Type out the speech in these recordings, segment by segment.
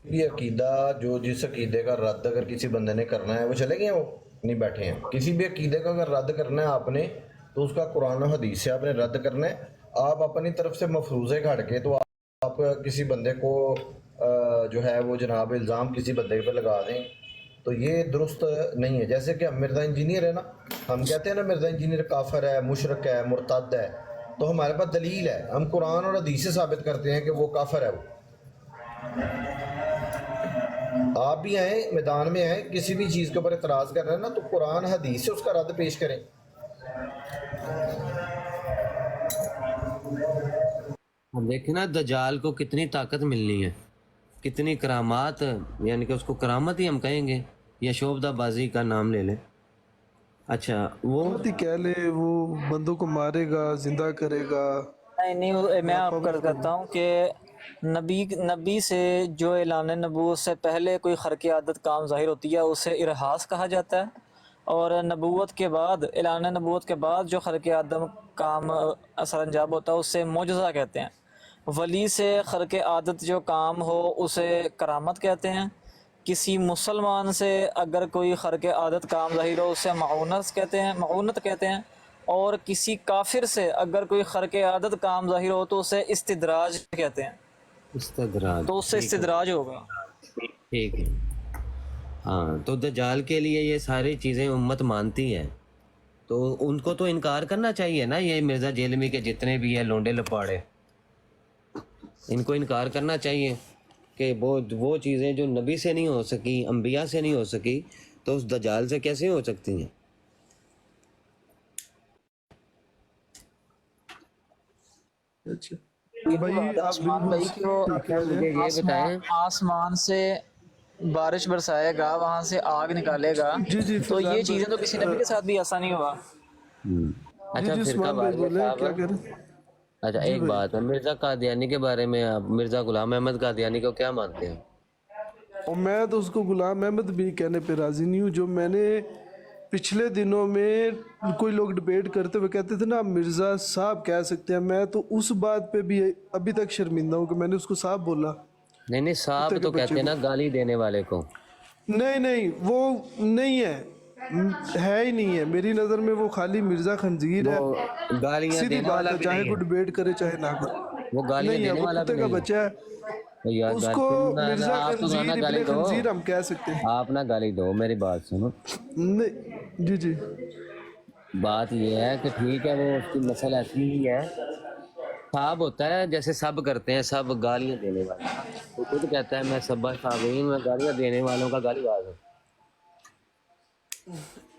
یہ عقیدہ جو جس عقیدے کا رد اگر کسی بندے نے کرنا ہے وہ چلے گئے، وہ نہیں بیٹھے ہیں. کسی بھی عقیدے کا اگر رد کرنا ہے آپ نے تو اس کا قرآن و حدیث سے آپ نے رد کرنا ہے. آپ اپنی طرف سے مفروضے گھڑ کے تو آپ کسی بندے کو جو ہے وہ جناب الزام کسی بندے پہ لگا دیں تو یہ درست نہیں ہے. جیسے کہ ہم مرزا انجینئر ہے نا، ہم کہتے ہیں نا مرزا انجینئر کافر ہے، مشرک ہے، مرتد ہے، تو ہمارے پاس دلیل ہے، ہم قرآن اور حدیث سے ثابت کرتے ہیں کہ وہ کافر ہے. وہ آپ بھی آئیں میدان میں آئیں، کسی بھی چیز کے اوپر اعتراض کر رہے ہیں نا تو قرآن حدیث سے اس کا رد پیش کریں. اب دیکھیں نا دجال کو کتنی طاقت ملنی ہے، کتنی کرامات، یعنی کہ اس کو کرامت ہی ہم کہیں گے یا شعبدہ بازی کا نام لے لیں. اچھا وہ مت ہی کہہ لے، وہ بندوں کو مارے گا، زندہ کرے گا. نہیں میں یا آپ کر پاورفل کرتا ہوں کہ نبی سے جو اعلان نبوت سے پہلے کوئی خرق عادت کام ظاہر ہوتی ہے اسے ارہاس کہا جاتا ہے، اور نبوت کے بعد اعلان نبوت کے بعد جو خرق عادت کام اثر انجام ہوتا ہے اسے معجزہ کہتے ہیں. ولی سے خرق عادت جو کام ہو اسے کرامت کہتے ہیں. کسی مسلمان سے اگر کوئی خرق عادت کام ظاہر ہو اسے معونت کہتے ہیں. اور کسی کافر سے اگر کوئی خرق عادت کام ظاہر ہو تو اسے استدراج کہتے ہیں. استدراج، تو اس سے ٹھیک ہے، استدراج ہوگا. ٹھیک ہے. ہاں تو دجال کے لیے یہ ساری چیزیں امت مانتی ہے، تو ان کو تو انکار کرنا چاہیے نا. یہ مرزا جیلمی کے جتنے بھی ہیں لونڈے لپاڑے، ان کو انکار کرنا چاہیے کہ وہ چیزیں جو نبی سے نہیں ہو سکی، انبیاء سے نہیں ہو سکی، تو اس دجال سے کیسے ہو سکتی ہیں؟ اچھا یہی بھائی، بات ہے آپ عثمان بالکل بھائی کہ وہ صحیح اچھا کہہ رہے مجھے ہیں. یہ بتائیں. آسمان سے بارش برسائے گا، وہاں سے آگ نکالے گا. جی جی تو یہ فیضان چیزیں تو کسی نبی کے بھائی، ساتھ بھی ایسا نہیں ہوا. جی اچھا جی فرقہ عثمان بھائی واریت بولے، صاحب، کیا کہہ رہے ہیں؟ اچھا جی ایک بھائی، بات ہے، مرزا قادیانی کے بارے میں آپ مرزا غلام احمد قادیانی کو کیا مانتے ہیں؟ اور میں تو اس کو غلام احمد بھی کہنے پہ راضی نہیں ہوں. جو میں نے پچھلے دنوں میں کوئی لوگ ڈیبیٹ کرتے ہوئے کہتے تھے نا آپ مرزا صاحب کہہ سکتے ہیں، میں تو اس بات پہ بھی ابھی تک شرمندہ ہوں کہ میں نے اس کو صاحب بولا. نہیں نہیں، کتے صاحب کے تو بچے کہتے ہیں کو نا گالی دینے والے کو. نہیں نہیں، وہ نہیں ہے، ہے ہی نہیں ہے میری نظر میں. وہ خالی مرزا خنزیر وہ ہے. گالیاں سیدھی دینے بات والا ہے، بھی چاہے نہیں ہے، کوئی ڈیبیٹ کرے چاہے نہ کرے. وہ گالیاں نہیں ہے، دینے وہ والا بھی کتے کا نہیں ہے. بچہ ہے. یار اس کو مرزا آپ تو نہ خنزیر، گالی ابن دو، خنزیر ہم کہہ سکتے ہیں. آپ نہ گالی دو، میری بات سنو. نہیں جی جی بات یہ ہے کہ ٹھیک ہے، وہ اس کی نسل ایسی ہی ہے. صاحب ہوتا ہے جیسے سب کرتے ہیں، سب گالیاں دینے والے. وہ خود کہتا ہے میں سبا صابین، میں گالیاں دینے والوں کا گالی باز ہوں.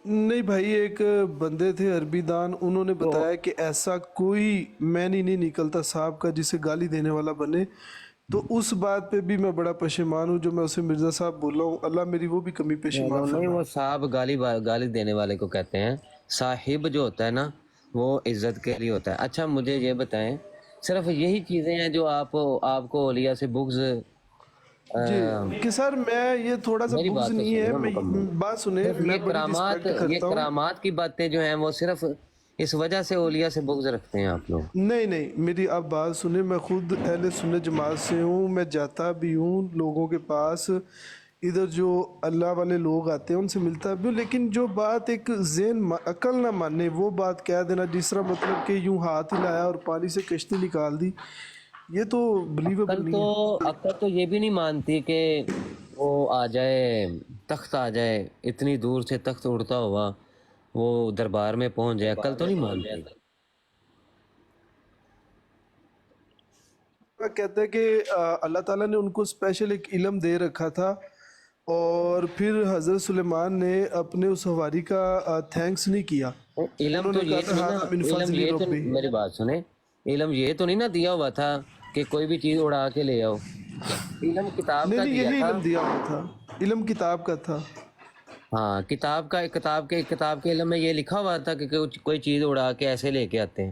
نہیں بھائی، ایک بندے تھے عربی دان، انہوں نے تو بتایا کہ ایسا کوئی مین ہی نہیں نکلتا صاحب کا جسے گالی دینے والا بنے. تو اس بات پہ بھی میں بڑا پشیمان ہوں جو میں اسے مرزا صاحب بولا ہوں. اللہ میری وہ بھی کمی پیشی معاف نہیں، فرمائے. وہ صاحب گالی دینے والے کو کہتے ہیں. صاحب جو ہوتا ہے نا وہ عزت کے لیے ہوتا ہے. اچھا مجھے یہ بتائیں، صرف یہی چیزیں ہیں جو آپ کو اولیاء سے بغض؟ جی کہ سر میں یہ تھوڑا سا میری بغض بات تو نہیں سنو ہے، نا میں مکمل. بات سنیں، صرف میں یہ بڑی کرامات، رسپیکٹ یہ کرتا ہوں. کرامات کی باتیں جو ہیں وہ صرف اس وجہ سے اولیاء سے بغض رکھتے ہیں آپ لوگ. نہیں نہیں، میری آپ بات سنیں، میں خود اہل سنت جماعت سے ہوں. میں جاتا بھی ہوں لوگوں کے پاس، ادھر جو اللہ والے لوگ آتے ہیں ان سے ملتا بھی ہوں. لیکن جو بات ایک ذہن عقل نہ مانے وہ بات کہہ دینا، جس طرح مطلب کہ یوں ہاتھ ہلایا اور پانی سے کشتی نکال دی، یہ تو بلیویبل نہیں ہے. عقل تو یہ بھی نہیں مانتی کہ وہ آ جائے، تخت آ جائے، اتنی دور سے تخت اڑتا ہوا وہ دربار میں پہنچ جائے، عقل تو نہیں مانتی. کہتا ہے کہ اللہ تعالیٰ نے ان کو اسپیشل ایک علم دے رکھا تھا، اور پھر حضرت سلیمان نے اپنے اس حواری کا تھینکس نہیں کیا. علم انہوں تو نے کہا یہ تو تھا نہیں نا، ہاذا من علم فضل یہ تو، ربی. میری بات سنیں، علم یہ تو نہیں نا دیا ہوا تھا کہ کوئی بھی چیز اڑا کے لے آؤ. علم کتاب نہیں کا نہیں، دیا یہی تھا. علم دیا ہوا تھا، علم کتاب کا تھا. ہاں کتاب کے علم میں یہ لکھا ہوا تھا کہ کوئی چیز اڑا کے ایسے لے کے آتے ہیں.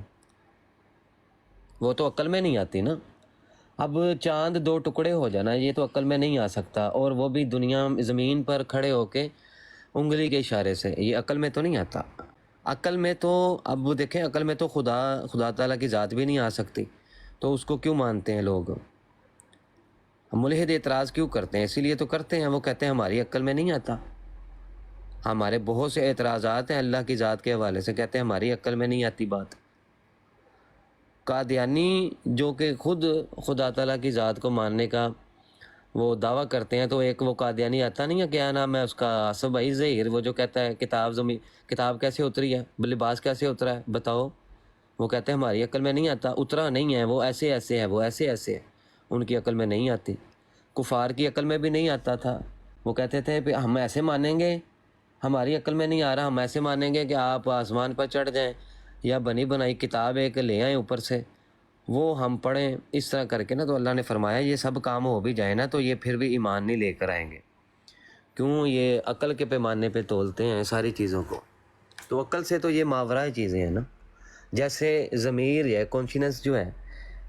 وہ تو عقل میں نہیں آتی نا. اب چاند دو ٹکڑے ہو جانا یہ تو عقل میں نہیں آ سکتا، اور وہ بھی دنیا زمین پر کھڑے ہو کے انگلی کے اشارے سے، یہ عقل میں تو نہیں آتا. عقل میں تو اب وہ دیکھیں، عقل میں تو خدا تعالیٰ کی ذات بھی نہیں آ سکتی، تو اس کو کیوں مانتے ہیں لوگ؟ ملحد اعتراض کیوں کرتے ہیں؟ اسی لیے تو کرتے ہیں، وہ کہتے ہیں ہماری عقل میں نہیں آتا. ہمارے بہت سے اعتراضات ہیں اللہ کی ذات کے حوالے سے، کہتے ہیں ہماری عقل میں نہیں آتی بات. قادیانی جو کہ خود خدا تعالیٰ کی ذات کو ماننے کا وہ دعویٰ کرتے ہیں، تو ایک وہ قادیانی آتا نہیں ہے، کیا نام ہے اس کا، آصف بھائی ظہیر، وہ جو کہتا ہے کتاب کیسے اتری ہے، لباس کیسے اترا ہے بتاؤ. وہ کہتے ہیں ہماری عقل میں نہیں آتا، اترا نہیں ہے، وہ ایسے ایسے ہے، وہ ایسے ایسے ہے، ان کی عقل میں نہیں آتی. کفار کی عقل میں بھی نہیں آتا تھا، وہ کہتے تھے کہ ہم ایسے مانیں گے، ہماری عقل میں نہیں آ رہا، ہم ایسے مانیں گے کہ آپ آسمان پر چڑھ جائیں یا بنی بنائی کتاب ایک لے آئیں اوپر سے، وہ ہم پڑھیں اس طرح کر کے نا. تو اللہ نے فرمایا یہ سب کام ہو بھی جائے نا تو یہ پھر بھی ایمان نہیں لے کر آئیں گے. کیوں؟ یہ عقل کے پیمانے پہ تولتے ہیں ساری چیزوں کو. تو عقل سے تو یہ ماورا چیزیں ہیں نا. جیسے ضمیر ہے، کانشینس جو ہے،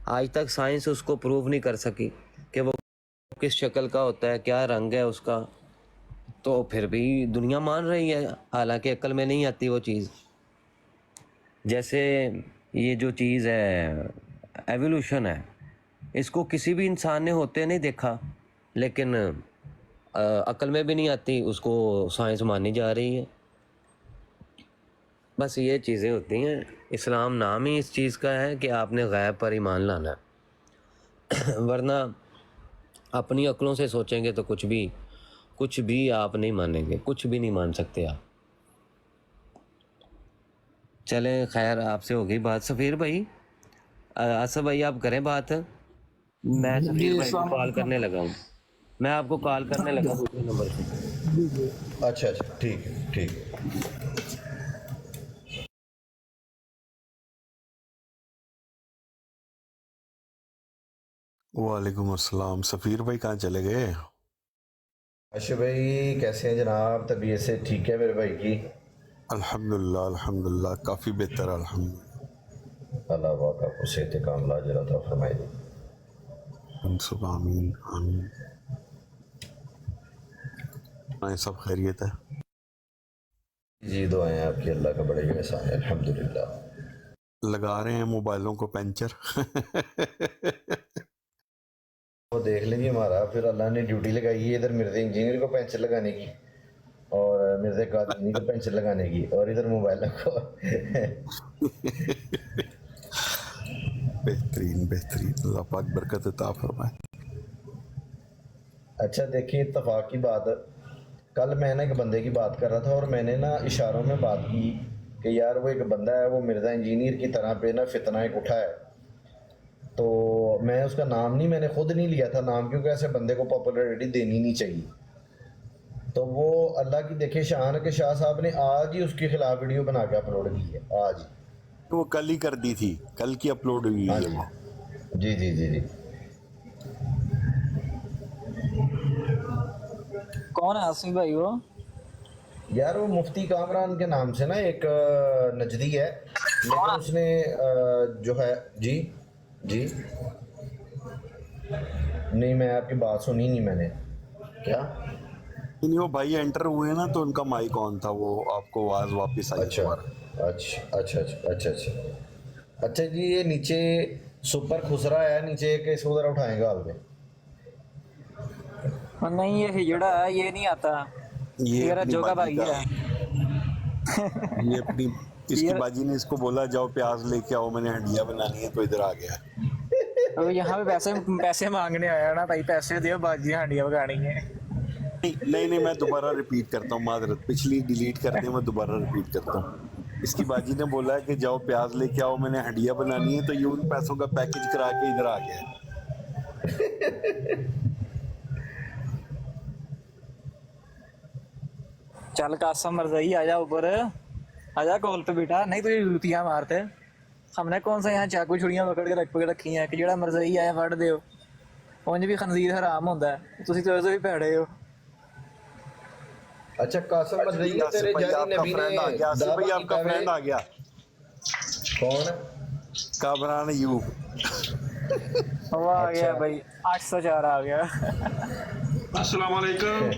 آج تک سائنس اس کو پروو نہیں کر سکی کہ وہ کس شکل کا ہوتا ہے، کیا رنگ ہے اس کا، تو پھر بھی دنیا مان رہی ہے حالانکہ عقل میں نہیں آتی وہ چیز. جیسے یہ جو چیز ہے ایوولوشن ہے، اس کو کسی بھی انسان نے ہوتے نہیں دیکھا، لیکن عقل میں بھی نہیں آتی، اس کو سائنس مانی جا رہی ہے. بس یہ چیزیں ہوتی ہیں. اسلام نام ہی اس چیز کا ہے کہ آپ نے غیب پر ایمان لانا ہے، ورنہ اپنی عقلوں سے سوچیں گے تو کچھ بھی آپ نہیں مانیں گے، کچھ بھی نہیں مان سکتے آپ. چلیں خیر، آپ سے ہوگی بات. سفیر بھائی، آصف بھائی آپ کریں بات. میں سفیر بھائی کو کال کرنے لگا ہوں، میں آپ کو کال کرنے لگا دوسرے نمبر سے. اچھا ٹھیک ہے ٹھیک ہے. وعلیکم السلام. سفیر بھائی کہاں چلے گئے؟ اشرف بھائی کیسے ہیں جناب؟ طبیعت سے ٹھیک ہے میرے بھائی کی؟ الحمدللہ کافی بہتر ہے الحمدللہ. اللہ پاک آپ کو صحت کاملہ اجر عطا فرمائے دے. آمین آمین. سب خیریت ہے؟ جی دعائیں آپ کی، اللہ کا بڑے احسان ہے الحمدللہ. لگا رہے ہیں موبائلوں کو پنچر. وہ دیکھ لیں گے ہمارا، پھر اللہ نے ڈیوٹی لگائی ہے ادھر مرزا انجینئر کو پینچر لگانے کی اور مرزا قادیانی کو پینچر لگانے کی، اور ادھر موبائل کو. بہترین بہترین، اللہ پاک برکت عطا فرمائے. اچھا دیکھیں، اتفاق کی بات، کل میں نے ایک بندے کی بات کر رہا تھا اور میں نے نا اشاروں میں بات کی کہ یار وہ ایک بندہ ہے، وہ مرزا انجینئر کی طرح پہ نا فتنہ ایک اٹھا ہے. تو میں اس کا نام نہیں، میں نے خود نہیں لیا تھا نام، کیونکہ ایسے بندے کو پاپولیرٹی دینی نہیں چاہیے. تو وہ اللہ کی دیکھے شان کہ شاہ صاحب نے آج ہی اس کے خلاف ویڈیو بنا کے اپلوڈ کی ہے، آج ہی. وہ کل ہی کر دی تھی، کل کی اپلوڈ ہوئی ہاں ہے جی وہ. جی جی جی جی. کون ہے آصف بھائی وہ؟ یار وہ مفتی کامران کے نام سے نا ایک نجدی ہے، لیکن اس نے جو ہے جی جی نہیں، میں آپ کی بات سنی نہیں میں نے. کیا؟ نہیں وہ بھائی انٹر ہوئے نا تو ان کا مائک آن تھا، وہ آپ کو آواز واپس آئی اچھا دوبارہ. اچھا اچھا اچھا اچھا اچھا جی. یہ نیچے سپر خسرا ہے نیچے، کہ اس کو ذرا اٹھائیں گا حال میں. نہیں یہ ہجڑا ہے، یہ نہیں آتا، یہ یہ اپنی جوگا باجی بھائی کا، ہے. یہ اپنی اس کی یہ باجی نے اس کو بولا جاؤ پیاز لے کے آؤ، میں نے ہنڈیا بنانی ہے، تو ادھر آ گیا. یہاں پہ پیسے مانگنے آیا نا بھائی، پیسے دیو، باجی ہانڈیاں پکانی ہے. نہیں میں دوبارہ ریپیٹ کرتا ہوں، معذرت، پچھلی ڈیلیٹ کر دیں، میں دوبارہ ریپیٹ کرتا ہوں. اس کی باجی نے بولا ہے کہ جاؤ پیاز لے کے آؤ، میں نے ہنڈیا بنانی ہے، تو یہ ان پیسوں کا پیکج کرا کے ادھر آ گیا. چل قاسم مرزائی آجا اوپر، آجا کال پہ بیٹا، نہیں تجھے جوتیاں مارتے. ہم نے کون سا یہاں چاقو چھڑیاں پکڑ کے رکھی ہیں کہ جڑا مرزائی آیا فڑ دیو. انج بھی خنزیر حرام ہوتا ہے، تسی تو بھی پیڑے ہو. اچھا قاسم مرزائی ہے آصف تیرے بھائی جانی آپ کا نبی نے فرینڈ آ گیا، آصف دعویٰ بھائی آپ کا کیتا ہے. فرینڈ آ گیا، کون؟ کامران ایوب. وہ آ گیا اچھا بھائی، 804 آ گیا. السلام علیکم.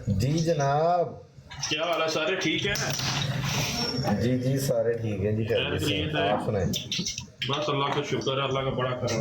جی جناب. کیا حال ہے؟ سارے ٹھیک ہیں؟ جی جی سارے ٹھیک ہیں جی، خیریت سے. آپ سنائیں. بس اللہ کا شکر ہے، اللہ کا بڑا کرم.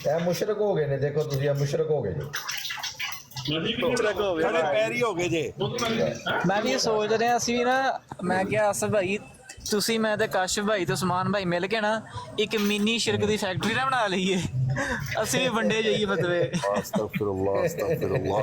ਇਹ ਮੁਸ਼ਰਕ ਹੋ ਗਏ ਨੇ, ਦੇਖੋ ਤੁਸੀਂ, ਇਹ ਮੁਸ਼ਰਕ ਹੋ ਗਏ ਜੀ। ਖੜੇ ਪੈਰ ਹੀ ਹੋ ਗਏ ਜੇ। ਮੈਂ ਵੀ ਸੋਚ ਰਿਹਾ ਸੀ ਨਾ, ਮੈਂ ਕਿਹਾ ਆਸਫ ਭਾਈ ਤੁਸੀਂ ਮੈਂ ਤੇ ਕਾਸ਼ਿਫ ਭਾਈ ਤੇ ਉਸਮਾਨ ਭਾਈ ਮਿਲ ਕੇ ਨਾ ਇੱਕ ਮਿੰਨੀ ਸ਼ਿਰਕ ਦੀ ਫੈਕਟਰੀ ਨਾ ਬਣਾ ਲਈਏ, ਅਸੀਂ ਵੀ ਵੰਡੇ ਜਾਈਏ ਫਤਵੇ। ਅਸਤਗਫਿਰullah ਅਸਤਗਫਿਰullah।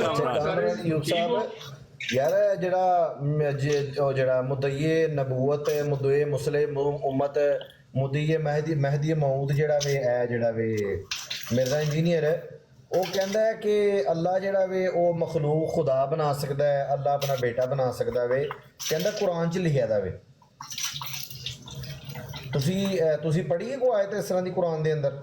ਕਾਮਰਾਨ ਯੂਬ ਸਾਹਿਬ, ਯਾਰ ਜਿਹੜਾ ਜਿਹੜਾ ਮੁਦਈਏ ਨਬੂਵਤ, ਮੁਦਈਏ ਮੁਸਲਿਮ ਉਮਤ, ਮੁਦਈਏ ਮਹਿਦੀ ਮਊਦ ਜਿਹੜਾ ਵੇ, ਇਹ ਜਿਹੜਾ ਵੇ ਮਿਰਜ਼ਾ ਇੰਜੀਨੀਅਰ, ਉਹ ਕਹਿੰਦਾ ਹੈ ਕਿ ਅੱਲਾ ਜਿਹੜਾ ਵੇ ਉਹ ਮਖਲੂਕ ਖੁਦਾ ਬਣਾ ਸਕਦਾ ਹੈ, ਅੱਲਾ ਆਪਣਾ ਬੇਟਾ ਬਣਾ ਸਕਦਾ ਵੇ, ਕਹਿੰਦਾ ਕੁਰਾਨ 'ਚ ਲਿਖਿਆ ਦਾ ਵੇ। ਤੁਸੀਂ ਪੜ੍ਹੀ ਹੈ ਕੋਈ ਆਇਤ ਇਸ ਤਰ੍ਹਾਂ ਦੀ ਕੁਰਾਨ ਦੇ ਅੰਦਰ?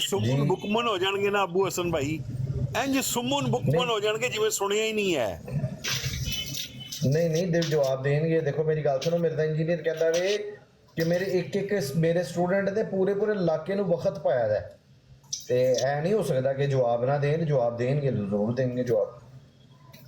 ਸੁਮਨ ਬੁਕਮਨ ਹੋ ਜਾਣਗੇ ਨਾ ਅਬੂ ਹਸਨ ਭਾਈ, ਇੰਜ ਸੁਮਨ ਬੁਕਮਨ ਹੋ ਜਾਣਗੇ ਜਿਵੇਂ ਸੁਣਿਆ ਹੀ ਨਹੀਂ ਹੈ। ਨਹੀਂ ਨਹੀਂ ਦੇ ਜਵਾਬ ਦੇਣਗੇ। ਦੇਖੋ ਮੇਰੀ ਗੱਲ ਸੁਣੋ, ਮਿਰਜ਼ਾ ਇੰਜੀਨੀਅਰ ਕਹਿੰਦਾ ਵੇ ਕਿ ਮੇਰੇ ਇੱਕ ਮੇਰੇ ਸਟੂਡੈਂਟ ਦੇ ਪੂਰੇ ਇਲਾਕੇ ਨੂੰ ਵਕਤ ਪਾਇਆ ਦਾ, ਤੇ ਐ ਨਹੀਂ ਹੋ ਸਕਦਾ ਕਿ ਜਵਾਬ ਨਾ ਦੇਣ। ਜਵਾਬ ਦੇਣਗੇ, ਜ਼ਰੂਰ ਦੇਣਗੇ ਜਵਾਬ।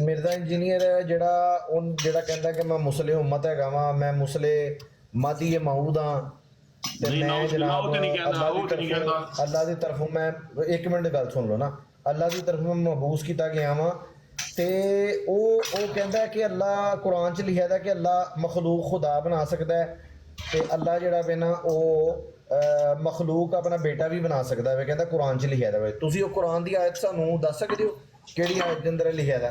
ਮਿਰਜ਼ਾ ਇੰਜੀਨੀਅਰ ਜਿਹੜਾ ਕਹਿੰਦਾ ਕਿ ਮੈਂ ਮੁਸਲਿਮ ਉਮਤ ਹੈਗਾ ਵਾਂ, ਮੈਂ ਮਾਦੀ ਮਾਊਦ ਹਾਂ, ਤੇ ਨਹੀਂ, ਮੈਂ ਨਾ, ਜਨਾਬ ਉਹ ਤੇ ਨਹੀਂ ਕਹਿੰਦਾ, ਉਹ ਤੇ ਨਹੀਂ ਕਹਿੰਦਾ। ਅੱਲਾ ਦੀ ਤਰਫੋਂ ਮੈਂ, ਇੱਕ ਮਿੰਟ ਗੱਲ ਸੁਣ ਲਓ ਨਾ, ਅੱਲਾ ਦੀ ਤਰਫੋਂ ਮੈਂ ਮਬੂਸ ਕੀਤਾ ਗਿਆ ਵਾਂ, ਤੇ ਉਹ ਕਹਿੰਦਾ ਕਿ ਅੱਲਾ ਕੁਰਾਨ 'ਚ ਲਿਖਿਆ ਦਾ ਕਿ ਅੱਲਾ ਮਖਲੂਕ ਖੁਦਾ ਬਣਾ ਸਕਦਾ ਹੈ, ਤੇ ਅੱਲਾ ਜਿਹੜਾ ਵੇ ਨਾ ਉਹ ਮਖਲੂਕ ਆਪਣਾ ਬੇਟਾ ਵੀ ਬਣਾ ਸਕਦਾ ਵੇ, ਕਹਿੰਦਾ ਕੁਰਾਨ 'ਚ ਲਿਖਿਆ ਦਾ ਵੇ। ਤੁਸੀਂ ਉਹ ਕੁਰਾਨ ਦੀ ਆਇਤ ਸਾਨੂੰ ਦੱਸ ਸਕਦੇ ਹੋ ਕਿਹੜੀ ਆਇਤ ਦੇ ਅੰਦਰ ਲਿਖਿਆ ਦਾ?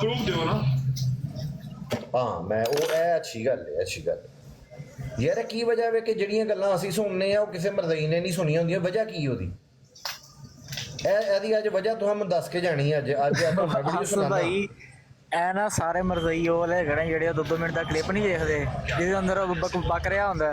ਪ੍ਰੂਫ ਦਿਓ ਨਾ। ਹਾਂ ਮੈਂ ਉਹ, ਇਹ ਅੱਛੀ ਗੱਲ ਹੈ, ਅੱਛੀ ਗੱਲ ਹੈ। ਯਾਰ ਕੀ ਵਜ੍ਹਾ ਵੇ ਕਿ ਜਿਹੜੀਆਂ ਗੱਲਾਂ ਅਸੀਂ ਸੁਣਨੇ ਆ ਉਹ ਕਿਸੇ ਮਰਜ਼ਈ ਨੇ ਨਹੀਂ ਸੁਣੀਆਂ ਹੁੰਦੀਆਂ? ਵਜ੍ਹਾ ਕੀ ਉਹਦੀ? ਇਹਦੀ ਅੱਜ ਵਜ੍ਹਾ ਤੁਹਾਨੂੰ ਦੱਸ ਕੇ ਜਾਣੀ ਹੈ। ਅੱਜ ਆਪਾਂ ਵੀਡੀਓ ਆਸਫ ਸੁਣਾਉਂਦਾ। ਭਾਈ ਐ ਨਾ ਸਾਰੇ ਮਰਜ਼ਈ ਉਹ ਲੈ ਗਏ ਜਿਹੜੇ 2-2 ਮਿੰਟ ਦਾ ਕਲਿੱਪ ਨਹੀਂ ਦੇਖਦੇ, ਜਿਹਦੇ ਅੰਦਰ ਉਹ ਬਕ ਰਿਹਾ ਹੁੰਦਾ।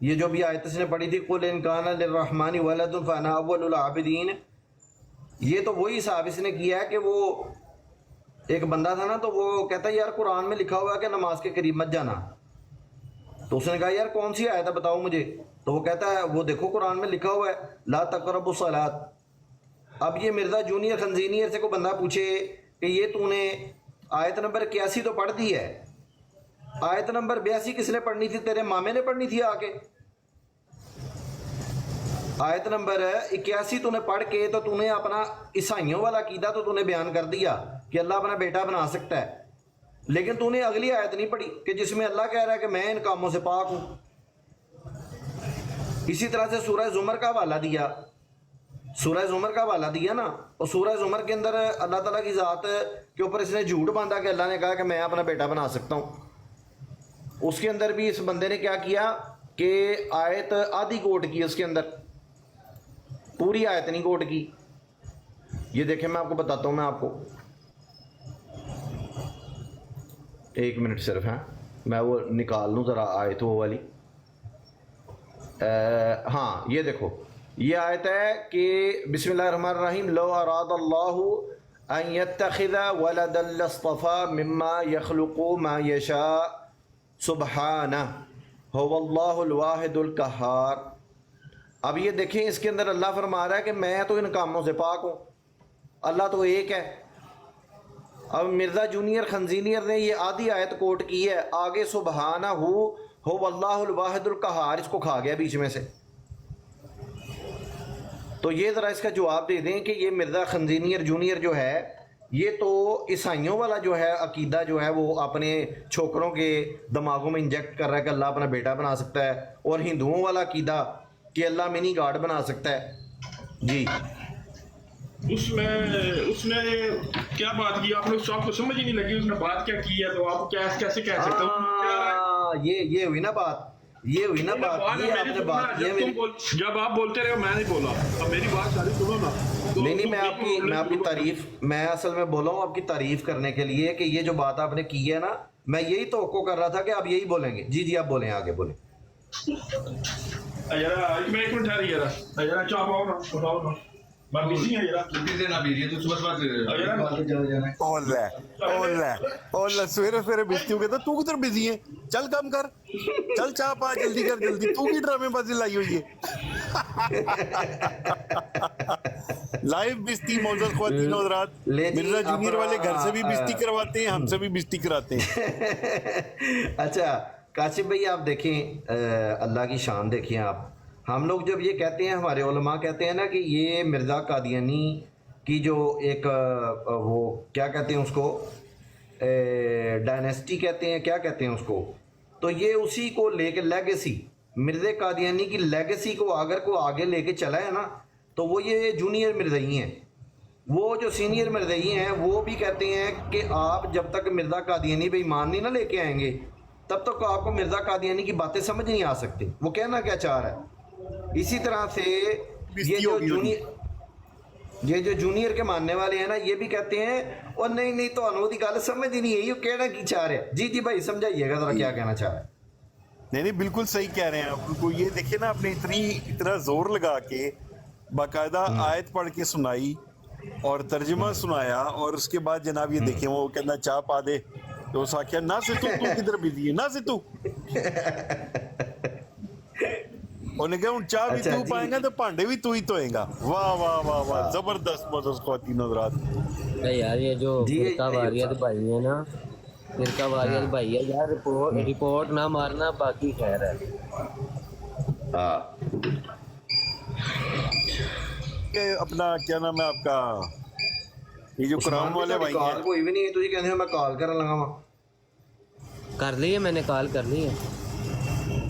یہ جو بھی آیت اس نے پڑھی تھی قل ان کان للرحمن ولد فانا اول العابدین، یہ تو وہی حساب اس نے کیا ہے کہ وہ ایک بندہ تھا نا، تو وہ کہتا ہے یار قرآن میں لکھا ہوا ہے کہ نماز کے قریب مت جانا، تو اس نے کہا یار کون سی آیت ہے بتاؤ مجھے، تو وہ کہتا ہے وہ دیکھو قرآن میں لکھا ہوا ہے لا تقربوا الصلاۃ۔ اب یہ مرزا جونیئر خنزینئر سے کوئی بندہ پوچھے کہ یہ تو نے آیت نمبر 81 تو پڑھ دی ہے، آیت نمبر 82 کس نے پڑھنی تھی؟ تیرے مامے نے پڑھنی تھی آ کے۔ آیت نمبر 81 تو نے پڑھ کے تو نے اپنا عیسائیوں والا عقیدہ تو نے بیان کر دیا کہ اللہ اپنا بیٹا بنا سکتا ہے، لیکن تو نے اگلی آیت نہیں پڑھی کہ جس میں اللہ کہہ رہا ہے کہ میں ان کاموں سے پاک ہوں۔ اسی طرح سے سورہ زمر کا حوالہ دیا، سورہ زمر کا حوالہ دیا نا، اور سورہ زمر کے اندر اللہ تعالیٰ کی ذات کے اوپر اس نے جھوٹ باندھا کہ اللہ نے کہا کہ میں اپنا بیٹا بنا سکتا ہوں۔ اس کے اندر بھی اس بندے نے کیا کیا کہ آیت آدھی کوٹ کی، اس کے اندر پوری آیت نہیں کوٹ کی۔ یہ دیکھیں میں آپ کو بتاتا ہوں، میں آپ کو ایک منٹ صرف ہے، میں وہ نکال لوں ذرا آیت وہ والی۔ ہاں یہ دیکھو، یہ آیت ہے کہ بسم اللہ الرحمن الرحیم لو اراد اللہ ان یتخذ ولدا لاصطفى مما يخلق ما یشاء سبحانہ هو اللہ الواحد القہار۔ اب یہ دیکھیں اس کے اندر اللہ فرما رہا ہے کہ میں تو ان کاموں سے پاک ہوں، اللہ تو ایک ہے۔ اب مرزا جونیئر خنزینئر نے یہ آدھی آیت کوٹ کی ہے، آگے سبحانہ ہو اللہ الواحد القہار اس کو کھا گیا بیچ میں سے۔ تو یہ ذرا اس کا جواب دے دیں کہ یہ مرزا خنزینئر جونیئر جو ہے یہ تو عیسائیوں والا جو ہے عقیدہ جو ہے وہ اپنے چھوکروں کے دماغوں میں انجیکٹ کر رہا ہے کہ اللہ اپنا بیٹا بنا سکتا ہے، اور ہندوؤں والا عقیدہ کہ اللہ منی گاڈ بنا سکتا ہے۔ جی اس نے کیا بات کی؟ آپ نے آپ کو سمجھ ہی نہیں لگی اس نے بات کیا کی ہے، تو آپ کیسے کہہ سکتے ہو؟ یہ ہوئی نا بات، یہ ہوئی نا بات، یہ آپ نے بات کی ہے میری۔ جب آپ بولتے رہے ہو میں نہیں بولا، اب میری بات ساری سنو نا۔ نہیں میں آپ کی تعریف، میں اصل میں بولا ہوں آپ کی تعریف کرنے کے لیے کہ یہ جو بات آپ نے کی ہے نا، میں یہی توقع کر رہا تھا کہ آپ یہی بولیں گے۔ جی آپ بولیں، آگے بولیں۔ میں ایک منٹ ٹھہری ذرا چاپ آؤ نا، اٹھاؤ نا، میں بزی ہوں سویرے سویرے بجتی ہوں، کہتا تو کدھر بزی ہے، چل کام کر، چل چاہ پا، جلدی کر جلدی، تو کی ڈرامے بازی لائی ہوئی ہے۔ لائیو بجتی معزز خواتین و حضرات، مرزا جونیئر والے گھر سے بھی بجتی کرواتے ہیں، ہم سے بھی بجتی کراتے ہیں۔ اچھا کاشف بھائی آپ دیکھیں، اللہ کی شان دیکھیں آپ، ہم لوگ جب یہ کہتے ہیں، ہمارے علماء کہتے ہیں نا کہ یہ مرزا قادیانی کی جو ایک وہ کیا کہتے ہیں اس کو، ڈائنیسٹی کہتے ہیں، کیا کہتے ہیں اس کو، تو یہ اسی کو لے کے لیگیسی، مرزا قادیانی کی لیگیسی کو اگر کو آگے لے کے چلا ہے نا، تو وہ یہ جونیئر مرزائی ہیں۔ وہ جو سینئر مرزائی ہیں وہ بھی کہتے ہیں کہ آپ جب تک مرزا قادیانی بے ایمان نہیں نہ لے کے آئیں گے تب تک آپ کو مرزا قادیانی کی باتیں سمجھ نہیں آ سکتی، وہ کہنا کیا چاہ رہا ہے۔ اسی طرح سے یہ جو جونیئر کے ماننے والے ہیں نا، یہ بھی کہتے ہیں اور نہیں تو انہوں کی گل سمجھ ہی نہیں ہے، یہ کہنا کی چاہ رہے ہیں۔ جی بھائی سمجھائیے گا ذرا کیا کہنا چاہ رہے ہیں۔ نہیں بالکل صحیح کہہ رہے ہیں آپ کو۔ یہ دیکھیں نا، آپ نے اتنا زور لگا کے باقاعدہ آیت پڑھ کے سنائی اور ترجمہ سنایا، اور اس کے بعد جناب یہ دیکھیں وہ کہنا چاہ پا دے، تو اس آخیا نہ سے تو کدھر بزی ہے، نہ سے تو انہوں نے کہا ہوں چاہ بھی تو پائیں گا تو پانڈے بھی تو ہی تو ہوئیں گا۔ واہ واہ واہ واہ، زبردست معزز خواتین حضرات۔ یار یہ جو فرقہ واریت بھائی ہے نا، فرقہ واریت بھائی ہے یار، رپورٹ نہ مارنا باقی خیر ہے۔ اپنا کیا نام ہے آپ کا، یہ جو کراؤن والے بھائی ہیں، کوئی بھی نہیں ہے، تو یہ کہتے ہیں میں کال کرنے لگا ہوں۔ کر لی ہے میں نے، کال کر لی ہے۔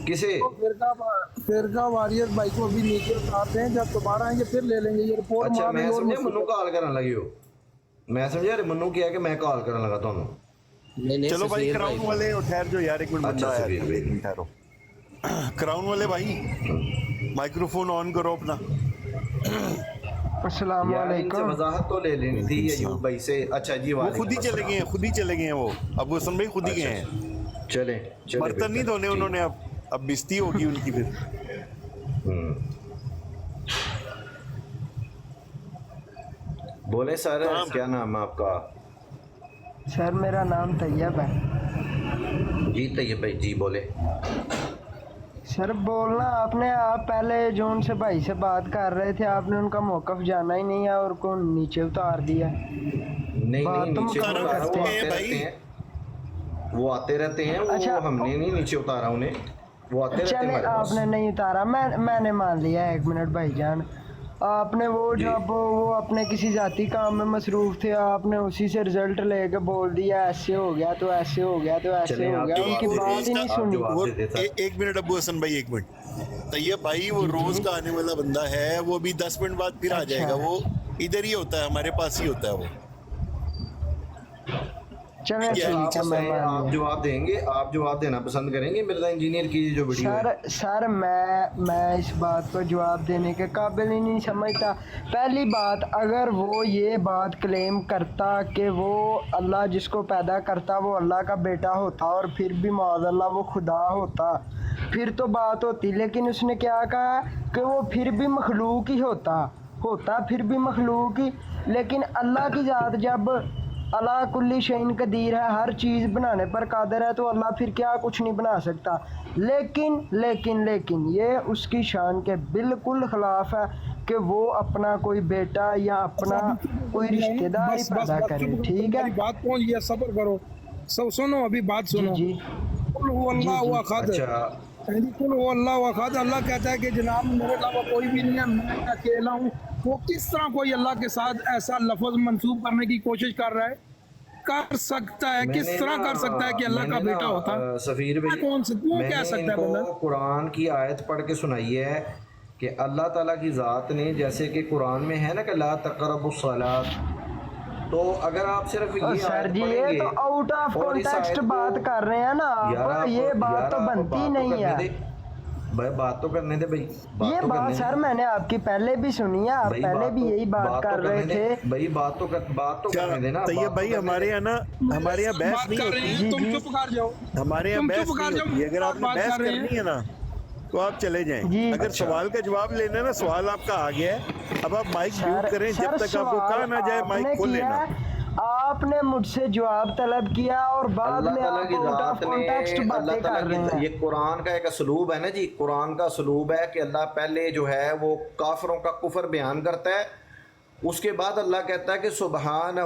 کسے؟ فرقہ واریت بھائی کو ابھی نیچے اتارتے ہیں، جب دوبارہ آئیں گے پھر لے لیں گے یہ رپورٹ۔ اچھا میں سمجھا منو کال کرنے لگی ہو، میں سمجھا منو کیا کہ میں کال کرنے لگا تھانوں۔ چلو بھائی کراؤن والے ٹھہر جو یار، ایک منٹ بندہ آیا ہے، ایک منٹ ٹھہرو۔ کراؤن والے بھائی مائکرو فون آن کرو اپنا۔ السلام علیکم۔ وضاحت تو لے لینی تھی ایوب بھائی سے۔ اچھا جی وہ خود ہی چلے گئے ہیں، خود ہی چلے گئے ہیں، وہ ابو حسن بھائی خود ہی گئے ہیں، چلیں برتن نہیں دھونے انہوں نے اب۔ اب بستی ہوگی ان کی پھر. بولے سر کیا نام ہے آپ کا؟ سر میرا نام طیب ہے. جی طیب بھائی جی بولے. سر بولنا آپ پہلے جو ان سے بھائی سے بات کر رہے تھے آپ نے ان کا موقف جانا ہی نہیں ہے اور کو نیچے اتار دیا. نہیں بات تو نیچے مکمل اتارا کرتے وہ ہیں. آتے رہتے ہیں وہ آتے رہتے ہیں اچھا وہ ہم نے نہیں نیچے اتارا انہیں وہ آتے رہتے ہیں چلے ہمارے آپ پاس. نے نہیں اتارا میں نے مان لیا. ایک منٹ بھائی جان آپ نے وہ جی. جب وہ اپنے کسی ذاتی کام میں مصروف تھے آپ نے اسی سے رزلٹ لے کے بول دیا ایسے ہو گیا تو ایسے ہو گیا تو ایسے چلیں ہو آپ گیا. ان جواب کی دے بات ہی دیں نہیں آپ سنی. جواب وہ دے دیں سر. ایک منٹ ابو حسن بھائی ایک منٹ. طیب بھائی وہ روز کا آنے والا بندہ ہے وہ بھی 10 منٹ بعد پھر آ جائے گا. اچھا وہ ادھر ہی ہوتا ہے ہمارے پاس ہی ہوتا ہے وہ. چلیں کیا اچھا ٹھیک آپ ہے میں بتائیں مان آپ لیا. جواب دیں گے آپ جواب دینا پسند کریں گے مرزا انجینئر کی جو ویڈیو ہے؟ سر میں اس بات کو جواب دینے کے قابل ہی نہیں سمجھتا. پہلی بات اگر وہ یہ بات کلیم کرتا کہ وہ اللہ جس کو پیدا کرتا وہ اللہ کا بیٹا ہوتا اور پھر بھی معاذ اللہ وہ خدا ہوتا پھر تو بات ہوتی. لیکن اس نے کیا کہا کہ وہ پھر بھی مخلوق ہی ہوتا پھر بھی مخلوق ہی. لیکن اللہ کی ذات جب اللہ کلی شعین قدیر ہے ہر چیز بنانے پر قادر ہے تو اللہ پھر کیا کچھ نہیں بنا سکتا. لیکن یہ اس کی شان کے بالکل خلاف ہے کہ وہ اپنا کوئی بیٹا یا اپنا کوئی رشتہ دار ہی پیدا کرے. ٹھیک ہے تمہاری بات پہنچ گیا صبر کرو. سب سنو ابھی بات جی سنو. جی قل هو اللہ احد. اچھا قل هو اللہ احد. اللہ کہتا ہے کہ جناب میرے علاوہ کوئی بھی نہیں ہے میں اکیلا ہوں. وہ کس طرح کوئی اللہ کے ساتھ ایسا لفظ منسوب کرنے کی کوشش کر رہا ہے کر سکتا ہے کس طرح کر سکتا ہے کہ اللہ کا بیٹا ہوتا سفیر بھائی کون سے کیوں میں کہہ نے سکتا ان ہے کو بندہ. قرآن کی آیت پڑھ کے سنائی ہے کہ اللہ تعالیٰ کی ذات نے جیسے کہ قرآن میں ہے نا کہ لا تقربوا الصلاۃ تو اگر آپ صرف یہ سر آیت جی پڑھیں یہ گے تو آؤٹ آف اور اس کانٹیکسٹ آیت کو بات کر رہے ہیں نا آپ. یہ بات تو بنتی نہیں ہے. بھائی بات تو کرنے دے بھائی یہ بات سر میں نے آپ کی پہلے بھی سنی ہے. آپ پہلے بھی یہی بات کر رہے تھے. بھائی بات تو کرنے دینا. طیب بھائی ہمارے یہاں نا ہمارے یہاں بحث بات نہیں کر رہے ہوتی. ہیں تم چپ کر جاؤ. ہمارے یہاں بحث نہیں ہوتی. اگر آپ نے بحث کرنی ہے نا تو آپ چلے جائیں. اگر سوال کا جواب لینا ہے نا سوال آپ کا آ گیا ہے اب آپ مائک میوٹ کریں جب تک آپ کو کہا نہ جائے مائک کھول لینا. آپ نے مجھ سے جواب طلب کیا اور بعد اللہ میں تعالیٰ آپ کی آؤٹ آف ذات نے کانٹیکسٹ اللہ باتیں تعالیٰ کر رہے ہیں. یہ قرآن کا ایک اسلوب ہے نا جی. قرآن کا اسلوب ہے کہ اللہ پہلے جو ہے وہ کافروں کا کفر بیان کرتا ہے اس کے بعد اللہ کہتا ہے کہ سبحانہ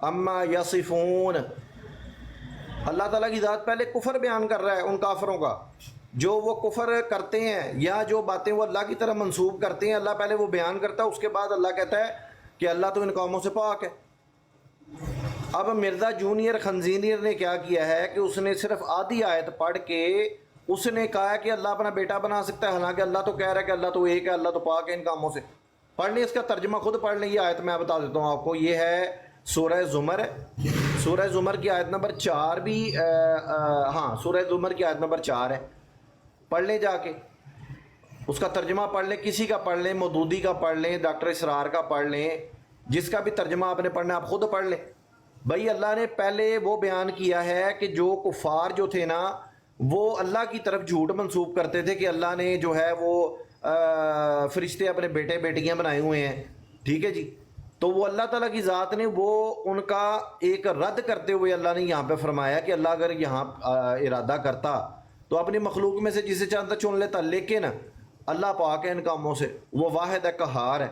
اما یصفون. اللہ تعالیٰ کی ذات پہلے کفر بیان کر رہا ہے ان کافروں کا جو وہ کفر کرتے ہیں یا جو باتیں وہ اللہ کی طرف منسوب کرتے ہیں. اللہ پہلے وہ بیان کرتا ہے اس کے بعد اللہ کہتا ہے کہ اللہ تو ان قوموں سے پاک ہے. اب مرزا جونیئر خنزینئر نے کیا کیا ہے کہ اس نے صرف آدھی آیت پڑھ کے اس نے کہا کہ اللہ اپنا بیٹا بنا سکتا ہے حالانکہ اللہ تو کہہ رہا ہے کہ اللہ تو ایک ہے اللہ تو پاک ہے ان کاموں سے. پڑھ لیں اس کا ترجمہ خود پڑھ لیں. یہ آیت میں بتا دیتا ہوں آپ کو. یہ ہے سورہ زمر ہے. سورہ زمر کی آیت نمبر 4 بھی سورہ زمر کی آیت نمبر 4 ہے. پڑھ لیں جا کے اس کا ترجمہ پڑھ لیں. کسی کا پڑھ لیں مودودی کا پڑھ لیں ڈاکٹر اسرار کا پڑھ لیں جس کا بھی ترجمہ آپ نے پڑھنا آپ خود پڑھ لیں. بھائی اللہ نے پہلے وہ بیان کیا ہے کہ جو کفار جو تھے نا وہ اللہ کی طرف جھوٹ منسوب کرتے تھے کہ اللہ نے جو ہے وہ فرشتے اپنے بیٹے بیٹیاں بنائے ہوئے ہیں. ٹھیک ہے جی. تو وہ اللہ تعالیٰ کی ذات نے وہ ان کا ایک رد کرتے ہوئے اللہ نے یہاں پہ فرمایا کہ اللہ اگر یہاں ارادہ کرتا تو اپنی مخلوق میں سے جسے چاہتا چن لیتا. لیکن اللہ پاک ہے ان کاموں سے. وہ واحد ہے قہار ہے.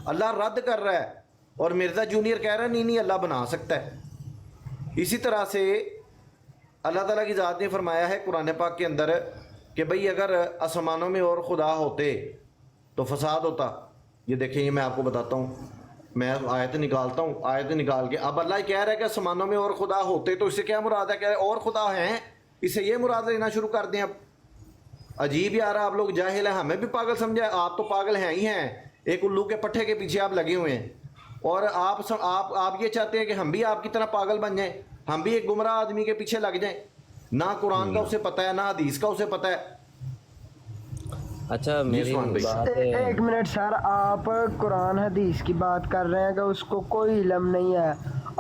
اللہ رد کر رہا ہے اور مرزا جونیئر کہہ رہا ہے نہیں اللہ بنا سکتا ہے. اسی طرح سے اللہ تعالیٰ کی ذات نے فرمایا ہے قرآن پاک کے اندر کہ بھئی اگر آسمانوں میں اور خدا ہوتے تو فساد ہوتا. یہ دیکھیں یہ میں آپ کو بتاتا ہوں. میں آیت نکالتا ہوں. آیت نکال کے اب اللہ کہہ رہا ہے کہ آسمانوں میں اور خدا ہوتے تو اس سے کیا مراد ہے کہ اور خدا ہیں. اس سے یہ مراد لینا شروع کر دیں. اب عجیب یار آپ لوگ جاہل ہیں. ہمیں بھی پاگل سمجھا. آپ تو پاگل ہیں ہی ہیں. ایک الو کے پٹھے کے پیچھے آپ لگے ہوئے ہیں اور آپ یہ چاہتے ہیں کہ ہم بھی آپ کی طرح پاگل بن جائیں. ہم بھی ایک گمراہ آدمی کے پیچھے لگ جائیں. نہ قرآن کا اسے پتہ ہے نہ حدیث کا اسے پتہ ہے. اچھا میری بات ایک منٹ سر آپ قرآن حدیث کی بات کر رہے ہیں کہ اس کو کوئی علم نہیں ہے.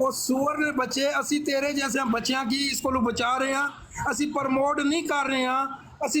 ਉਹ ਸੂਰ ਦੇ ਬੱਚੇ ਅਸੀਂ ਤੇਰੇ ਜੈਸੇ ਬੱਚਿਆਂ ਕੀ ਇਸ ਕੋਲੋਂ ਬਚਾ ਰਹੇ ਹਾਂ ਅਸੀਂ ਪ੍ਰਮੋਟ ਨਹੀਂ ਕਰ ਰਹੇ ਹਾਂ ਅਸੀਂ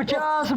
50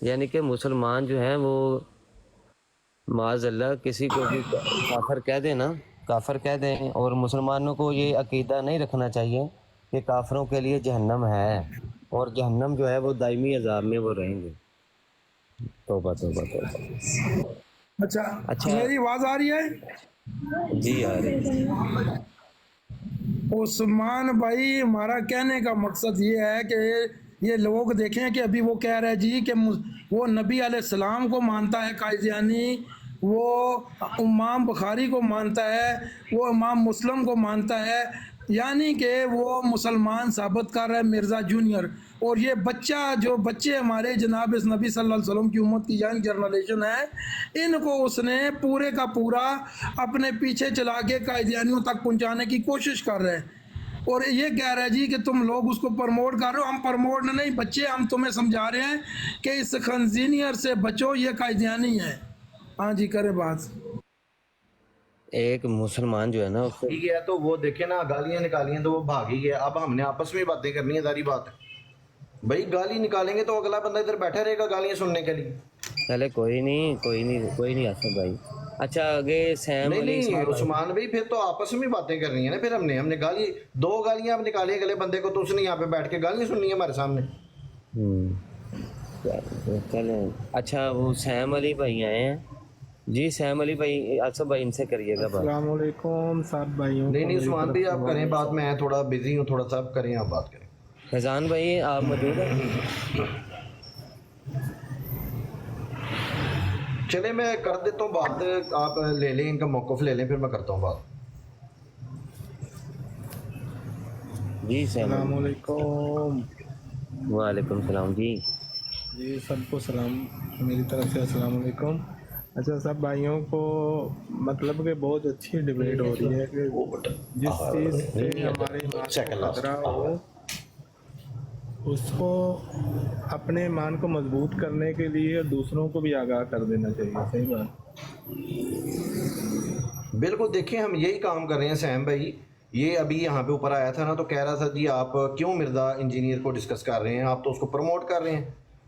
یعنی کہ مسلمان جو ہیں وہ معاذ اللہ کسی کو بھی کافر کہہ دیں نا، کافر کہہ دیں، اور مسلمانوں کو یہ عقیدہ نہیں رکھنا چاہیے کہ کافروں کے لیے جہنم ہے، اور جہنم جو ہے وہ دائمی عذاب میں وہ رہیں گے۔ توبہ توبہ توبہ۔ اچھا میری آواز آ رہی ہے؟ جی آ رہی۔ عثمان بھائی ہمارا کہنے کا مقصد یہ ہے کہ یہ لوگ دیکھیں کہ ابھی وہ کہہ رہے جی کہ وہ نبی علیہ السلام کو مانتا ہے قادیانی، وہ امام بخاری کو مانتا ہے، وہ امام مسلم کو مانتا ہے، یعنی کہ وہ مسلمان ثابت کر رہا ہے مرزا جونیئر، اور یہ جو بچے ہمارے جناب اس نبی صلی اللہ علیہ وسلم کی امت کی ینگ جنریشن ہے، ان کو اس نے پورے کا پورا اپنے پیچھے چلا کے قادیانیوں تک پہنچانے کی کوشش کر رہے ہیں، اور یہ کہہ رہا ہے جی کہ تم لوگ اس کو پروموٹ کر رہے ہو۔ ہم پروموٹ نہیں، بچے ہم تمہیں سمجھا رہے ہیں کہ اس خنزیر سے بچو، یہ قادیانی ہے۔ ہاں جی کرے بات۔ ایک مسلمان جو ہے نا ٹھیک ہے، تو وہ دیکھیں نا، گالیاں نکالی ہیں تو وہ بھاگ ہی گیا۔ اب ہم نے آپس میں باتیں کرنی ہے، ساری بات بھائی گالی نکالیں گے تو اگلا بندہ ادھر بیٹھا رہے گا گالیاں سننے کے لیے۔ چلے کوئی نہیں آصف بھائی۔ اچھا آگے سیم علی نہیں عثمان بھائی، پھر تو آپس میں باتیں کرنی ہے نا، پھر ہم نے گالی 2 گالیاں اب نکالی اگلے بندے کو، تو اس نے یہاں پہ بیٹھ کے گالیاں سننی ہے ہمارے سامنے۔ چلیں اچھا وہ سیم علی بھائی آئے ہیں جی، سیم علی بھائی آصف بھائی ان سے کریے گا بات۔ السلام علیکم سب بھائیوں۔ نہیں عثمان بھائی آپ کریں بات، میں تھوڑا بزی ہوں، تھوڑا سا کریں آپ بات کریں۔ فیضان بھائی آپ موجود ہیں؟ چلے میں کر دیتا ہوں بات، آپ لے لیں ان کا موقف لے لیں، پھر میں کرتا ہوں بات۔ جی سیم السلام علیکم۔ وعلیکم السلام جی۔ جی سب کو سلام میری طرف سے، السلام علیکم۔ اچھا سب بھائیوں کو مطلب کہ بہت اچھی ڈبیٹ ہو رہی ہے کہ جس چیز سے ہمارے ایمان کو خطرہ ہو اس کو اپنے ایمان کو مضبوط کرنے کے لیے دوسروں کو بھی آگاہ کر دینا چاہیے۔ صحیح بات، بالکل۔ دیکھیں ہم یہی کام کر رہے ہیں سیم بھائی، یہ ابھی یہاں پہ اوپر آیا تھا نا، تو کہہ رہا تھا جی آپ کیوں مرزا انجینئر کو ڈسکس کر رہے ہیں، آپ تو اس کو پروموٹ کر رہے ہیں۔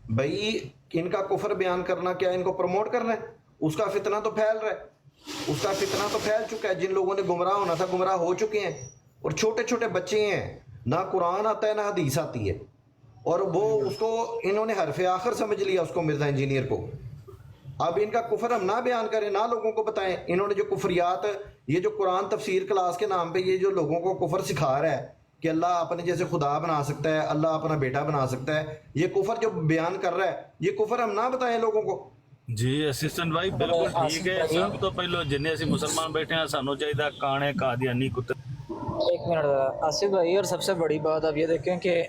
بھائی ان کا کفر بیان کرنا کیا ان کو پروموٹ کرنا ہے؟ اس کا فتنہ تو پھیل رہا ہے، اس کا فتنہ تو پھیل چکا ہے، جن لوگوں نے گمراہ ہونا تھا گمراہ ہو چکے ہیں، اور چھوٹے چھوٹے بچے ہیں، نہ قرآن آتا ہے نہ حدیث آتی ہے، اور وہ اس کو انہوں نے حرف آخر سمجھ لیا اس کو، مرزا انجینئر کو۔ اب ان کا کفر ہم نہ بیان کریں، نہ لوگوں کو بتائیں، انہوں نے جو کفریات، یہ جو قرآن تفسیر کلاس کے نام پہ یہ جو لوگوں کو کفر سکھا رہا ہے کہ اللہ اپنے جیسے خدا بنا سکتا ہے، اللہ اپنا بیٹا بنا سکتا ہے، یہ کفر جو بیان کر رہا ہے، یہ کفر ہم نہ بتائیں لوگوں کو۔ جی اسسٹنٹ بھائی بالکل ٹھیک ہے، سب تو پہلو جن اسی مسلمان بیٹھے ہیں سانو چاہیے کانے قادیانی کتے۔ ایک منٹ آصف بھائی، اور سب سے بڑی بات آپ یہ دیکھیں کہ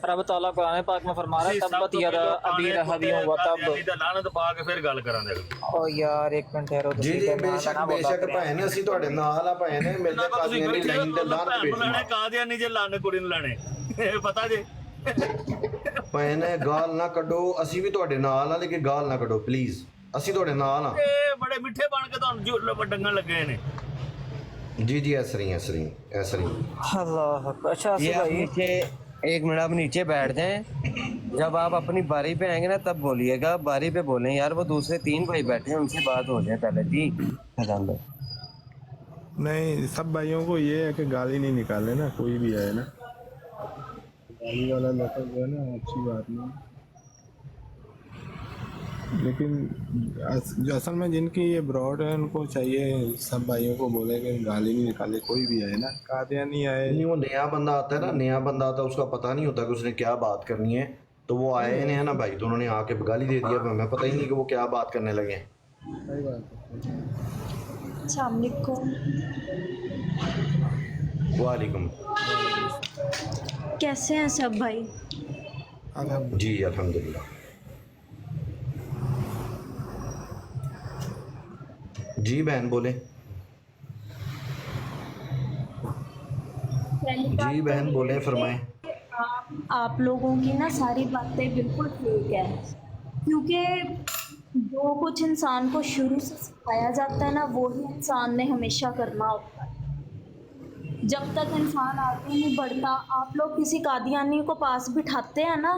رب تعالیٰ قرآن پاک میں فرما رہا ہے تبت یدا ابی لہب وتب۔ لعنت پا کے پھر گل کرانے۔ او یار ایک منٹ ٹھہرو، جی جی بے شک بھائی نے اسی تواڈے نال آ بھائی نے مرزا قادیانی لائن تے لعنت بھیجی۔ قادیانی جے لانے کڑی نوں لانے پتہ جی بھائی نے گال نہ کڈو، اسی بھی تواڈے نال آ، لیکن گال نہ کڈو پلیز، اسی تواڈے نال آ۔ بڑے میٹھے بن کے تانوں جھوٹ وڈنگن لگے نے۔ جی جی ایسا ہی اللہ اکبر۔ اچھا آصف بھائی نیچے ایک منٹ آپ نیچے بیٹھ جائیں، جب آپ اپنی باری پہ آئیں گے نا تب بولیے گا، باری پہ بولیں یار، وہ دوسرے 3 بھائی بیٹھے ہیں ان سے بات ہو جائے پہلے۔ جی فیضان بھائی۔ نہیں سب بھائیوں کو یہ ہے کہ گالی نہیں نکالے نا، کوئی بھی ہے نا، گالی والا لفظ جو ہے نا اچھی بات نہیں، لیکن جو اصل میں جن کی یہ براڈ ہے ان کو چاہیے سب بھائیوں کو بولے کہ گالی نہیں نکالے، کوئی بھی آئے نا، قادیانی آئے۔ نہیں وہ نیا بندہ آتا ہے نا، نیا بندہ آتا ہے، اس کا پتہ نہیں ہوتا کہ اس نے کیا بات کرنی ہے، تو وہ آئے ہیں نا بھائی، تو انہوں نے آ کے گالی دے دیا، ہمیں پتہ ہی نہیں کہ وہ کیا بات کرنے لگے ہیں۔ صحیح بات ہے۔ السلام علیکم۔ وعلیکم۔ کیسے ہیں سب بھائی؟ جی الحمدللہ۔ جی بہن بولیں۔ جی بہن بولیں، فرمائیں۔ آپ لوگوں کی نا ساری باتیں بالکل ٹھیک ہے، کیونکہ جو کچھ انسان کو شروع سے سکھایا جاتا ہے نا وہی انسان نے ہمیشہ کرنا ہوتا ہے، جب تک انسان آگے نہیں بڑھتا۔ آپ لوگ کسی قادیانی کو پاس بٹھاتے ہیں نا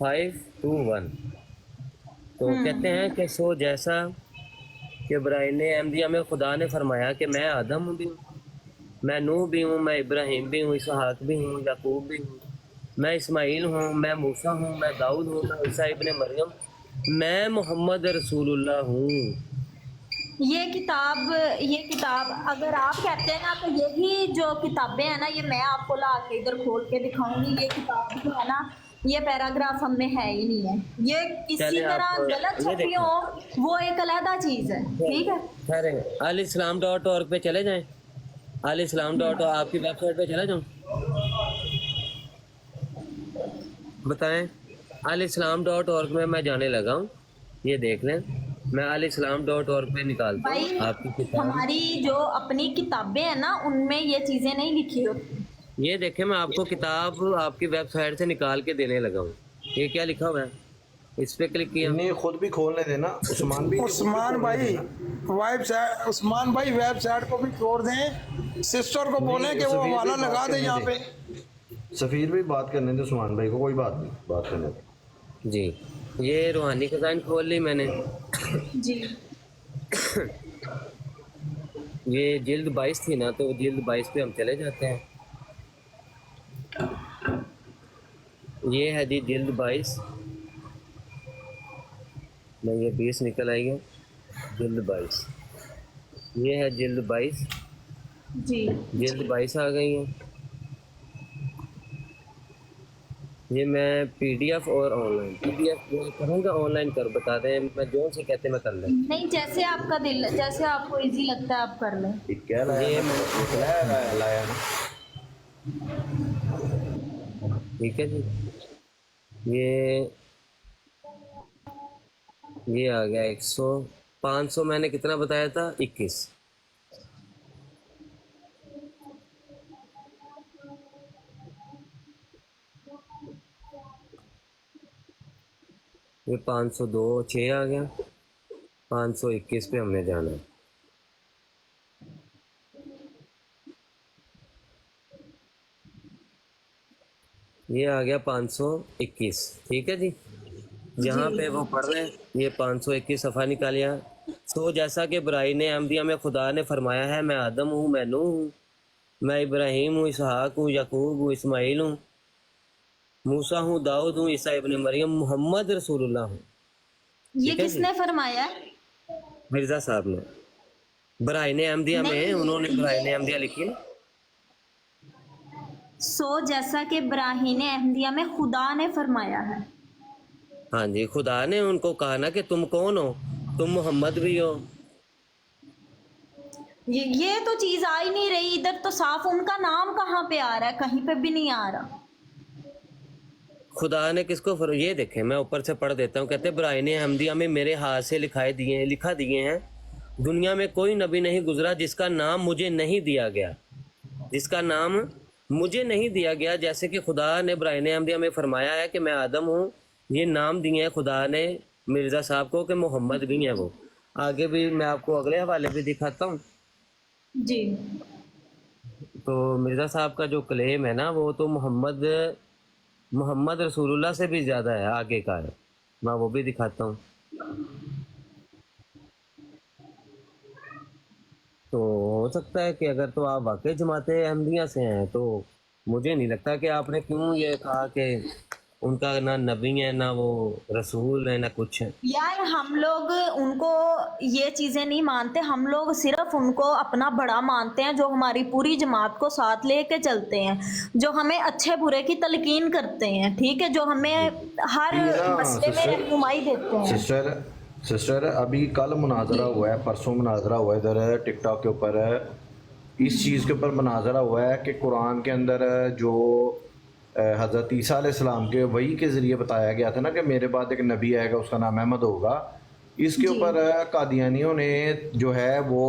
521 تو کہتے ہیں کہ سو جیسا کہ ابراہیم احمدیہ میں خدا نے فرمایا کہ میں آدم بھی ہوں، میں نوح بھی ہوں، میں ابراہیم بھی ہوں، اسحاق بھی ہوں، یعقوب بھی ہوں، میں اسماعیل ہوں، میں موسیٰ ہوں، میں داؤد ہوں، میں عیسیٰ ابن مریم، میں محمد رسول اللہ ہوں۔ یہ کتاب اگر آپ کہتے ہیں نا تو یہی جو کتابیں ہیں نا یہ میں آپ کو لا کے ادھر کھول کے دکھاؤں گی، یہ کتاب جو ہے نا یہ پیراگراف ہم میں ہے ہی نہیں ہے، یہ کسی طرح غلط چھپی ہو وہ ایک علیحدہ چیز ہے، ٹھیک ہے؟ خیر alislam.org پہ چلے جائیں، alislam.org آپ کی ویب سائٹ پہ چلے جاؤں، بتائیں alislam.org میں جانے لگا ہوں، یہ دیکھ لیں، میں alislam.org پہ نکالتا بھائی ہوں آپ کی کتاب، ہماری جو اپنی کتابیں ہیں نا ان میں یہ چیزیں نہیں لکھی ہوتی۔ یہ دیکھیں میں آپ کو کتاب آپ کی ویب سائٹ سے نکال کے دینے لگا ہوں، یہ کیا لکھا ہوا ہے، اس پہ کلک کیا، نہیں خود بھی کھولنے دینا عثمان بھی، عثمان بھائی ویب سائٹ کو بھی چھوڑ دیں، سسٹر کو بولیں کہ وہ حوالہ لگا دیں یہاں پہ۔ سفیر بھی بات کرنے دے عثمان بھائی کو، کوئی بات نہیں، بات کرنے دے۔ جی یہ روحانی خزائن کھول لی میں نے، جی یہ جلد 22 تھی نا تو جلد 22 پہ ہم چلے جاتے ہیں، یہ ہے جی جلد 22 میں یہ 20 نکل آئی ہے، جلد 22 یہ ہے جلد 22، جی جلد 22 آ گئی ہے، یہ میں پی ڈی ایف اور online P D F کروں گا، آن لائن کر بتا دیں میں جو سے کہتے میں کر لیں، نہیں جیسے آپ کا دل، جیسے آپ کو ایزی لگتا ہے آپ کر لیں۔ کیا لایا نا، ٹھیک ہے جی، یہ آ گیا 500 میں نے کتنا بتایا تھا 21، یہ 502 6 آ گیا، 521 پہ ہم نے جانا ہے، یہ آ گیا 521، ٹھیک ہے جی، جہاں پہ وہ پڑھ رہے ہیں یہ 521 صفحہ نکالیا، سو جیسا کہ ابراہیم احمدیہ میں خدا نے فرمایا ہے، میں آدم ہوں، میں نوح ہوں، میں ابراہیم ہوں، اسحاق ہوں، یعقوب ہوں، اسماعیل ہوں، موسیٰ ہوں، داؤد ہوں، عیسیٰ ابن مریم، محمد رسول اللہ ہوں۔ یہ کس نے فرمایا ہے؟ مرزا صاحب نے، ابراہیم احمدیہ میں انہوں نے ابراہیم احمدیہ لکھی نا، سو جیسا کہ ابراہیم احمدیہ میں خدا نے فرمایا ہے، ہاں جی، خدا نے ان کو کہا نا کہ تم کون ہو، تم محمد بھی ہو، یہ تو چیز آ ہی نہیں رہی ادھر تو، صاف ان کا نام کہاں پہ آ رہا ہے؟ کہیں پہ بھی نہیں آ رہا۔ خدا نے کس کو یہ دیکھیں میں اوپر سے پڑھ دیتا ہوں، کہتے ہیں ابراہیم احمدیہ میں میرے ہاتھ سے لکھا دیے ہیں، دنیا میں کوئی نبی نہیں گزرا جس کا نام مجھے نہیں دیا گیا، جس کا نام مجھے نہیں دیا گیا، جیسے کہ خدا نے ابراہیم احمدیہ میں فرمایا ہے کہ میں آدم ہوں، یہ نام دیے ہیں خدا نے مرزا صاحب کو کہ محمد بھی ہیں وہ، آگے بھی میں آپ کو اگلے حوالے بھی دکھاتا ہوں۔ جی تو مرزا صاحب کا جو کلیم ہے نا وہ تو محمد رسول اللہ سے بھی زیادہ ہے، آگے کا ہے، میں وہ بھی دکھاتا ہوں۔ تو ہو سکتا ہے کہ اگر تو آپ واقعی جماعت احمدیہ سے ہیں تو مجھے نہیں لگتا کہ آپ نے کیوں یہ کہا کہ ان کا نہ نبی ہے نہ وہ رسول ہے نہ کچھ ہے۔ یار ہم لوگ ان کو یہ چیزیں نہیں مانتے، ہم لوگ صرف ان کو اپنا بڑا مانتے ہیں، جو ہماری پوری جماعت کو ساتھ لے کے چلتے ہیں، جو ہمیں اچھے برے کی تلقین کرتے ہیں، ٹھیک ہے، جو ہمیں ہر مسئلے میں رہنمائی دیتے ہیں۔ سسٹر ابھی کل مناظرہ ہوا ہے، پرسوں مناظرہ ہوا ہے ادھر ٹک ٹاک کے اوپر، اس چیز کے اوپر مناظرہ ہوا ہے کہ قرآن کے اندر جو حضرت عیسیٰ علیہ السلام کے وحی کے ذریعے بتایا گیا تھا نا کہ میرے بعد ایک نبی آئے گا اس کا نام احمد ہوگا، اس کے اوپر قادیانیوں نے جو ہے وہ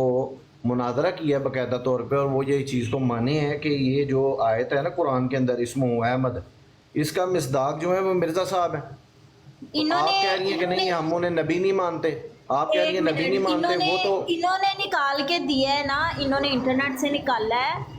مناظرہ کیا ہے باقاعدہ طور پہ، اور وہ یہ چیز کو مانے ہیں کہ یہ جو آیت ہے نا قرآن کے اندر اسمہ احمد، اس کا مصداق جو ہے وہ مرزا صاحب ہیں۔ آپ کہہ رہی ہیں کہ نہیں ہم انہیں نبی نہیں مانتے، آپ کہہ رہی ہیں نبی نہیں مانتے، وہ تو انہوں نے نکال کے دیا ہے نا، انہوں نے انٹرنیٹ سے نکالا ہے،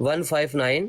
159।